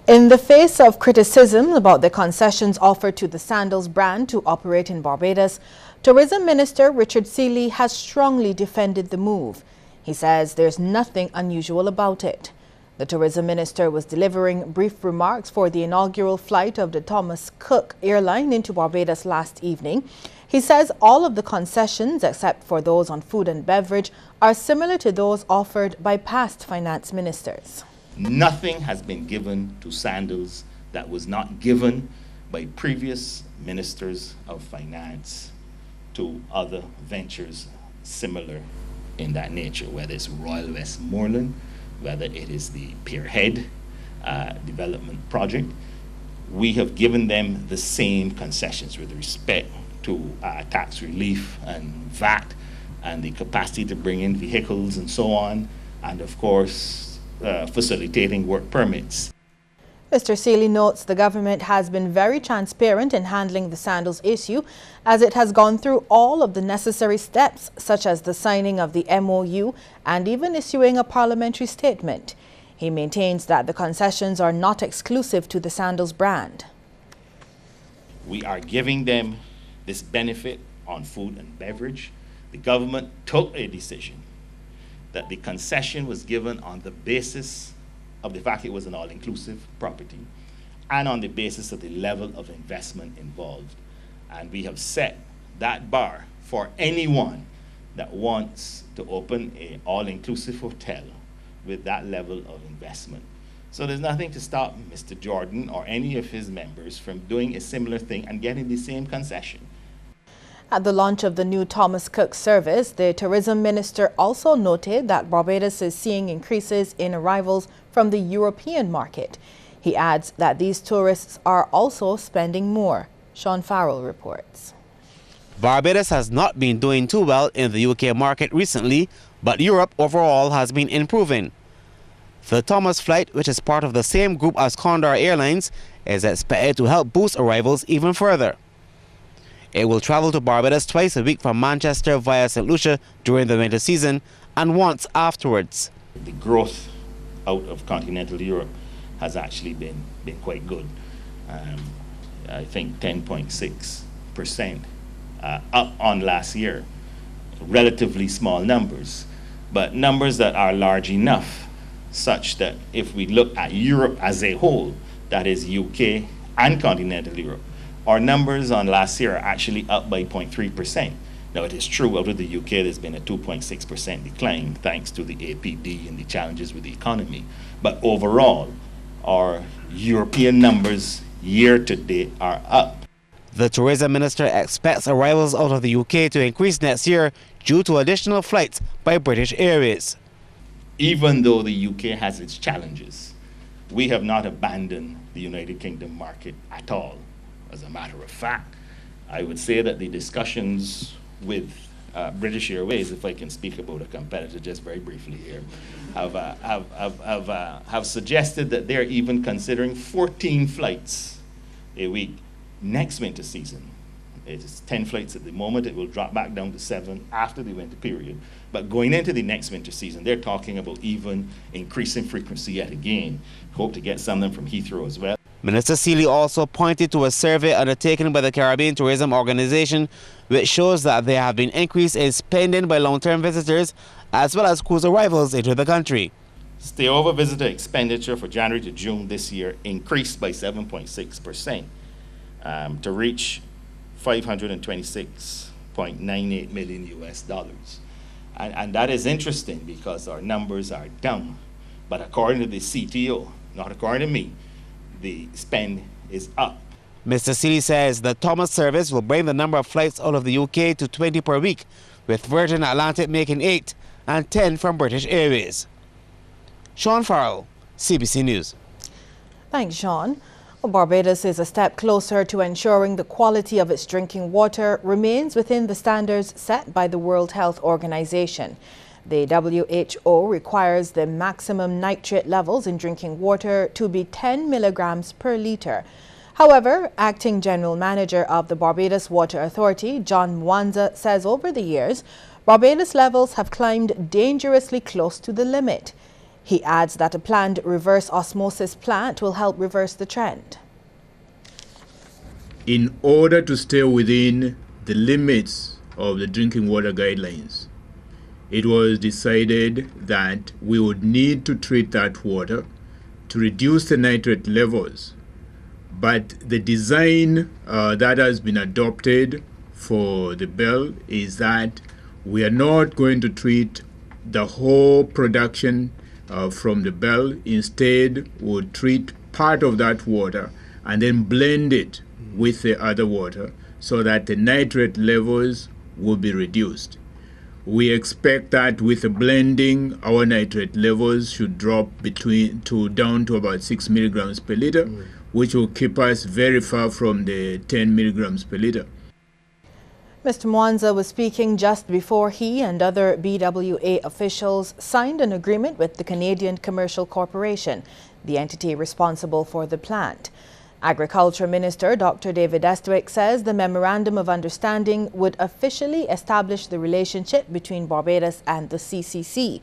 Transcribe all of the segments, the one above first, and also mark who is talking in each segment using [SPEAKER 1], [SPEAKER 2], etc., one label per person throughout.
[SPEAKER 1] In the face of criticism about the concessions offered to the Sandals brand to operate in Barbados, Tourism Minister Richard Seeley has strongly defended the move. He says there's nothing unusual about it. The Tourism Minister was delivering brief remarks for the inaugural flight of the Thomas Cook airline into Barbados last evening. He says all of the concessions, except for those on food and beverage, are similar to those offered by past finance ministers.
[SPEAKER 2] Nothing has been given to Sandals that was not given by previous ministers of finance to other ventures similar in that nature, whether it's Royal Westmoreland, whether it is the Pierhead development project. We have given them the same concessions with respect to tax relief and VAT and the capacity to bring in vehicles and so on, and of course facilitating work permits.
[SPEAKER 1] Mr. Seeley notes the government has been very transparent in handling the Sandals issue, as it has gone through all of the necessary steps, such as the signing of the MOU and even issuing a parliamentary statement. He maintains that the concessions are not exclusive to the Sandals brand.
[SPEAKER 2] We are giving them this benefit on food and beverage. The government took a decision that the concession was given on the basis of the fact it was an all-inclusive property and on the basis of the level of investment involved. And we have set that bar for anyone that wants to open an all-inclusive hotel with that level of investment. So there's nothing to stop Mr. Jordan or any of his members from doing a similar thing and getting the same concession.
[SPEAKER 1] At the launch of the new Thomas Cook service, the tourism minister also noted that Barbados is seeing increases in arrivals from the European market. He adds that these tourists are also spending more. Sean Farrell reports.
[SPEAKER 3] Barbados has not been doing too well in the UK market recently, but Europe overall has been improving. The Thomas flight, which is part of the same group as Condor Airlines, is expected to help boost arrivals even further. It will travel to Barbados twice a week from Manchester via St. Lucia during the winter season and once afterwards.
[SPEAKER 2] The growth out of continental Europe has actually been quite good. I think 10.6% up on last year. Relatively small numbers, but numbers that are large enough such that if we look at Europe as a whole, that is UK and continental Europe, our numbers on last year are actually up by 0.3%. Now, it is true out of the UK there's been a 2.6% decline thanks to the APD and the challenges with the economy. But overall, our European numbers year to date are up.
[SPEAKER 3] The tourism minister expects arrivals out of the UK to increase next year due to additional flights by British Airways.
[SPEAKER 2] Even though the UK has its challenges, we have not abandoned the United Kingdom market at all. As a matter of fact, I would say that the discussions with British Airways, if I can speak about a competitor just very briefly here, have suggested that they're even considering 14 flights a week next winter season. It is 10 flights at the moment. It will drop back down to 7 after the winter period. But going into the next winter season, they're talking about even increasing frequency yet again. Hope to get some of them from Heathrow as well.
[SPEAKER 3] Minister Seeley also pointed to a survey undertaken by the Caribbean Tourism Organization, which shows that there have been increase in spending by long-term visitors as well as cruise arrivals into the country.
[SPEAKER 2] Stayover visitor expenditure for January to June this year increased by 7.6% to reach $526.98 million US. And that is interesting because our numbers are down. But according to the CTO, not according to me, the spend is up.
[SPEAKER 3] Mr. Seeley says the Thomas service will bring the number of flights out of the UK to 20 per week, with Virgin Atlantic making 8 and 10 from British Airways. Sean Farrell, CBC News.
[SPEAKER 1] Thanks, Sean. Barbados is a step closer to ensuring the quality of its drinking water remains within the standards set by the World Health Organization. The WHO requires the maximum nitrate levels in drinking water to be 10 milligrams per litre. However, Acting General Manager of the Barbados Water Authority, John Mwanza, says over the years, Barbados levels have climbed dangerously close to the limit. He adds that a planned reverse osmosis plant will help reverse the trend.
[SPEAKER 4] In order to stay within the limits of the drinking water guidelines, it was decided that we would need to treat that water to reduce the nitrate levels. But the design that has been adopted for the Bell is that we are not going to treat the whole production from the Bell. Instead, we'll treat part of that water and then blend it with the other water so that the nitrate levels will be reduced. We expect that with the blending, our nitrate levels should drop down to about 6 milligrams per liter, which will keep us very far from the 10 milligrams per liter.
[SPEAKER 1] Mr. Mwanza was speaking just before he and other BWA officials signed an agreement with the Canadian Commercial Corporation, the entity responsible for the plant. Agriculture Minister Dr. David Estwick says the Memorandum of Understanding would officially establish the relationship between Barbados and the CCC.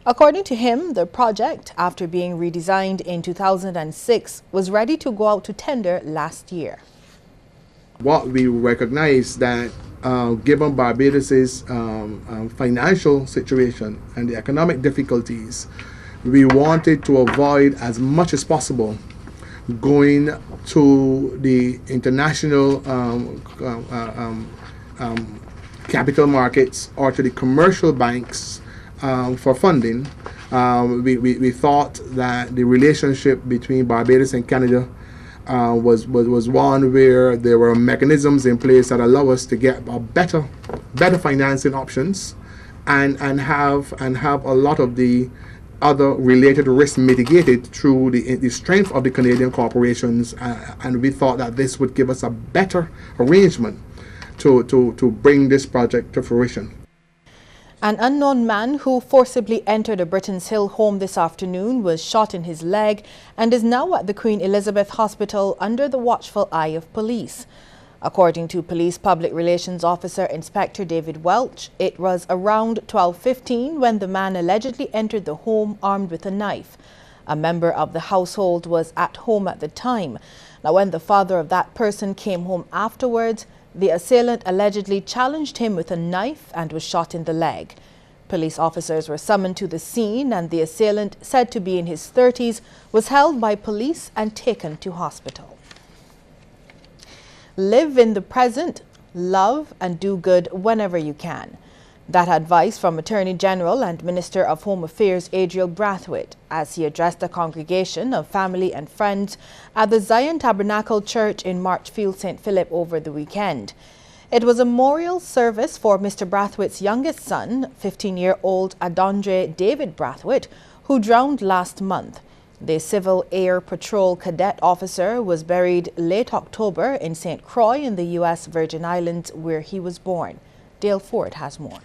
[SPEAKER 1] According to him, the project, after being redesigned in 2006, was ready to go out to tender last year.
[SPEAKER 5] What we recognize that given Barbados's financial situation and the economic difficulties, we wanted to avoid as much as possible going to the international capital markets or to the commercial banks for funding. We thought that the relationship between Barbados and Canada was one where there were mechanisms in place that allow us to get a better financing options and have a lot of the other related risks mitigated through the strength of the Canadian corporations, and we thought that this would give us a better arrangement to bring this project to fruition.
[SPEAKER 1] An unknown man who forcibly entered a Britons Hill home this afternoon was shot in his leg and is now at the Queen Elizabeth Hospital under the watchful eye of police. According to Police Public Relations Officer Inspector David Welch, it was around 12:15 when the man allegedly entered the home armed with a knife. A member of the household was at home at the time. Now, when the father of that person came home afterwards, the assailant allegedly challenged him with a knife and was shot in the leg. Police officers were summoned to the scene, and the assailant, said to be in his 30s, was held by police and taken to hospital. Live in the present, love and do good whenever you can. That advice from Attorney General and Minister of Home Affairs Adriel Brathwaite as he addressed a congregation of family and friends at the Zion Tabernacle Church in Marchfield, St. Philip over the weekend. It was a memorial service for Mr. Brathwaite's youngest son, 15-year-old Adondre David Brathwaite, who drowned last month. The Civil Air Patrol cadet officer was buried late October in St. Croix in the U.S. Virgin Islands, where he was born. Dale Ford has more.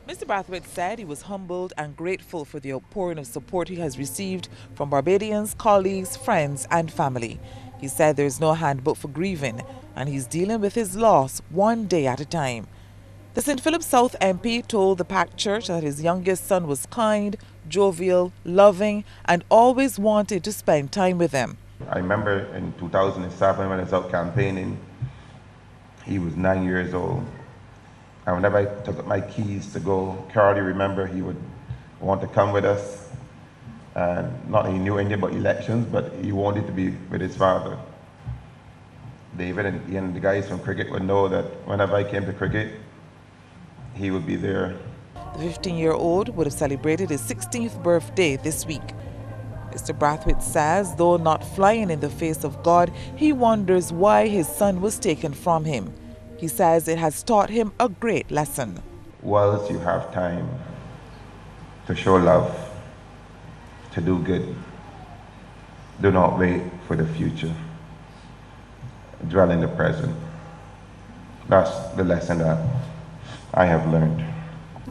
[SPEAKER 6] Mr. Brathwaite said he was humbled and grateful for the outpouring of support he has received from Barbadians, colleagues, friends and family. He said there is no handbook for grieving and he's dealing with his loss one day at a time. The St. Philip South MP told the packed church that his youngest son was kind, jovial, loving and always wanted to spend time with him.
[SPEAKER 7] I remember in 2007 when I was out campaigning, he was 9 years old. And whenever I took up my keys to go, Carly, remember, he would want to come with us. And not that he knew anything about elections, but he wanted to be with his father. David and the guys from cricket would know that whenever I came to cricket, he would be there.
[SPEAKER 6] The 15-year-old would have celebrated his 16th birthday this week. Mr. Brathwaite says, though not flying in the face of God, he wonders why his son was taken from him. He says it has taught him a great lesson.
[SPEAKER 7] Whilst you have time to show love, to do good, do not wait for the future. Dwell in the present. That's the lesson that I have learned.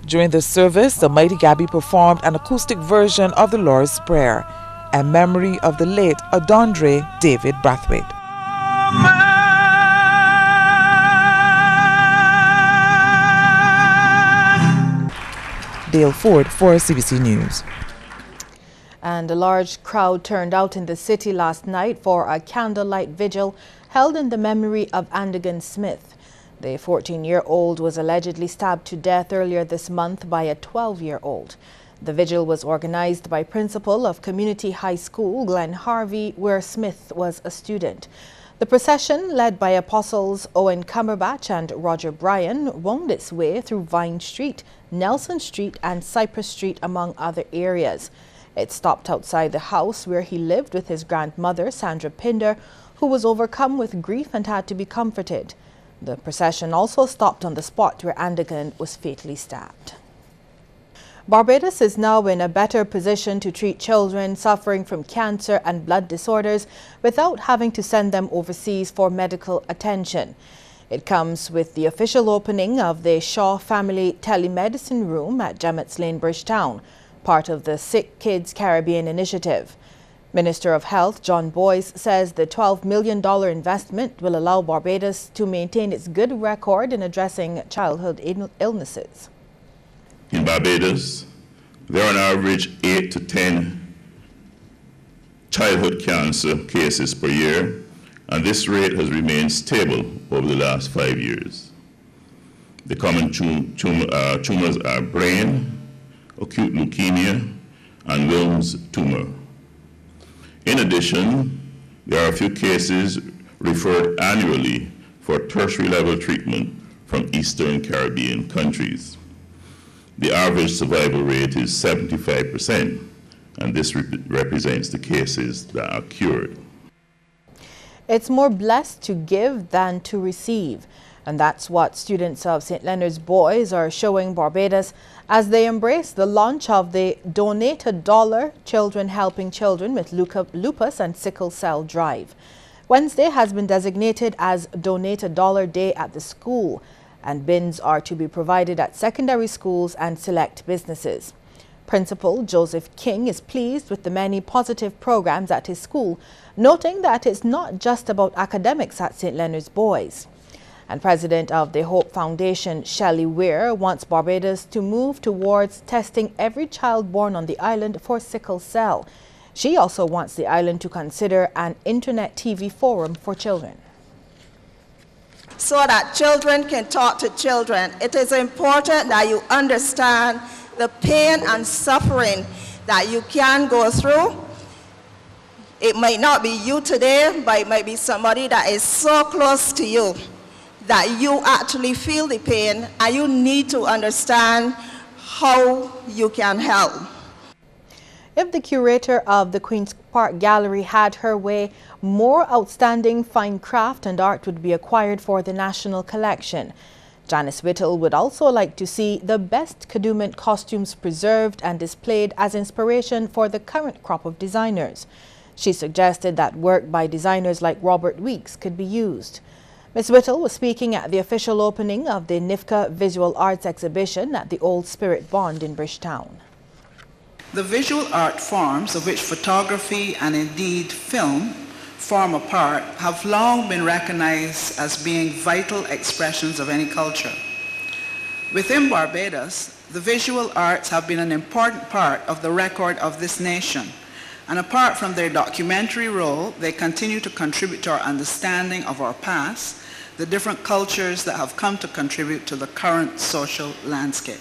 [SPEAKER 6] During the service, the Mighty Gabby performed an acoustic version of the Lord's Prayer in memory of the late Adondre David Brathwaite. Dale Ford for CBC News.
[SPEAKER 1] And a large crowd turned out in the city last night for a candlelight vigil held in the memory of Andigan Smith. The 14-year-old was allegedly stabbed to death earlier this month by a 12-year-old. The vigil was organized by principal of Community High School, Glenn Harvey, where Smith was a student. The procession, led by Apostles Owen Cumberbatch and Roger Bryan, wound its way through Vine Street, Nelson Street and Cypress Street, among other areas. It stopped outside the house where he lived with his grandmother, Sandra Pinder, who was overcome with grief and had to be comforted. The procession also stopped on the spot where Andigan was fatally stabbed. Barbados is now in a better position to treat children suffering from cancer and blood disorders without having to send them overseas for medical attention. It comes with the official opening of the Shaw Family Telemedicine Room at Gemmetts Lane, Bridgetown, part of the Sick Kids Caribbean Initiative. Minister of Health John Boyce says the $12 million investment will allow Barbados to maintain its good record in addressing childhood illnesses.
[SPEAKER 8] In Barbados, there are on average 8 to 10 childhood cancer cases per year, and this rate has remained stable over the last 5 years. The common tumors are brain, acute leukemia, and Wilms tumor. In addition, there are a few cases referred annually for tertiary level treatment from Eastern Caribbean countries. The average survival rate is 75%, and this represents the cases that are cured.
[SPEAKER 1] It's more blessed to give than to receive, and that's what students of St. Leonard's Boys are showing Barbados as they embrace the launch of the Donate a Dollar Children Helping Children with Lupus and Sickle Cell Drive. Wednesday has been designated as Donate a Dollar Day at the school, and bins are to be provided at secondary schools and select businesses. Principal Joseph King is pleased with the many positive programs at his school, noting that it's not just about academics at St. Leonard's Boys. And President of the Hope Foundation, Shelley Weir, wants Barbados to move towards testing every child born on the island for sickle cell. She also wants the island to consider an internet TV forum for children.
[SPEAKER 9] So that children can talk to children. It is important that you understand the pain and suffering that you can go through. It might not be you today, but it might be somebody that is so close to you that you actually feel the pain, and you need to understand how you can help.
[SPEAKER 1] If the curator of the Queen's Park Gallery had her way, more outstanding fine craft and art would be acquired for the national collection. Janice Whittle would also like to see the best Kadooment costumes preserved and displayed as inspiration for the current crop of designers. She suggested that work by designers like Robert Weeks could be used. Ms. Whittle was speaking at the official opening of the NIFCA Visual Arts exhibition at the Old Spirit Bond in Bridgetown.
[SPEAKER 10] The visual art forms, of which photography and indeed film form a part, have long been recognized as being vital expressions of any culture. Within Barbados, the visual arts have been an important part of the record of this nation, and apart from their documentary role, they continue to contribute to our understanding of our past, the different cultures that have come to contribute to the current social landscape.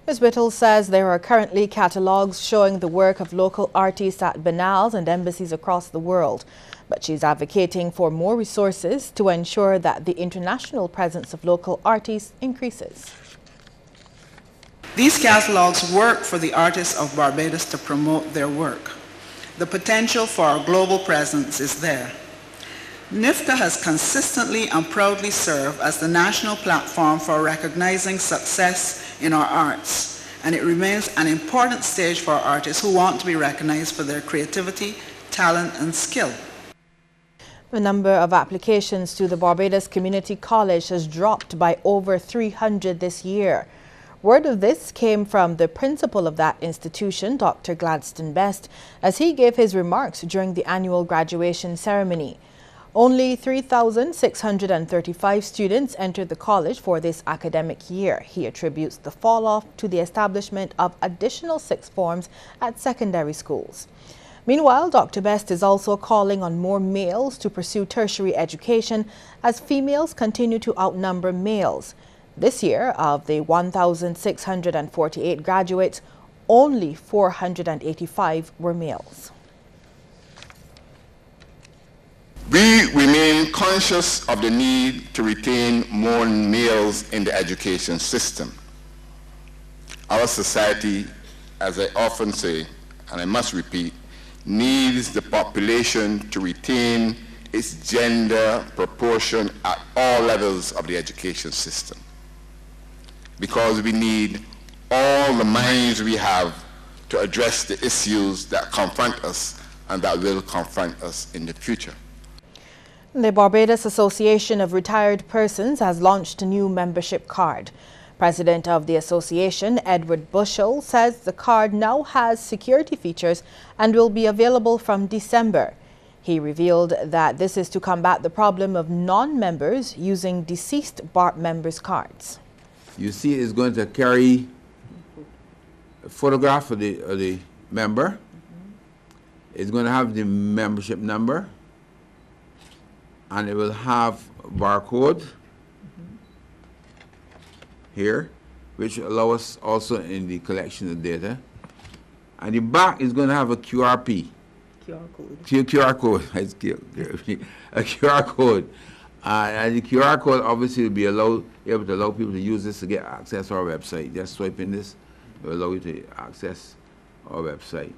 [SPEAKER 1] Ms. Whittle says there are currently catalogues showing the work of local artists at biennales and embassies across the world, but she's advocating for more resources to ensure that the international presence of local artists increases.
[SPEAKER 10] These catalogues work for the artists of Barbados to promote their work. The potential for our global presence is there. NIFCA has consistently and proudly served as the national platform for recognizing success in our arts, and it remains an important stage for artists who want to be recognized for their creativity, talent, and skill.
[SPEAKER 1] The number of applications to the Barbados Community College has dropped by over 300 this year. Word of this came from the principal of that institution, Dr. Gladstone Best, as he gave his remarks during the annual graduation ceremony. Only 3,635 students entered the college for this academic year. He attributes the fall-off to the establishment of additional sixth forms at secondary schools. Meanwhile, Dr. Best is also calling on more males to pursue tertiary education as females continue to outnumber males. This year, of the 1,648 graduates, only 485 were males.
[SPEAKER 11] We remain conscious of the need to retain more males in the education system. Our society, as I often say, and I must repeat, needs the population to retain its gender proportion at all levels of the education system. Because we need all the minds we have to address the issues that confront us and that will confront us in the future.
[SPEAKER 1] The Barbados Association of Retired Persons has launched a new membership card. President of the association, Edward Bushell, says the card now has security features and will be available from December. He revealed that this is to combat the problem of non-members using deceased BARP members' cards.
[SPEAKER 12] You see, it's going to carry a photograph of the member. It's going to have the membership number, and it will have a barcode here, which allow us also in the collection of data. And the back is going to have a QR code. QR code. A QR code. And the QR code obviously will be able to allow people to use this to get access to our website. Just swiping this will allow you to access our website.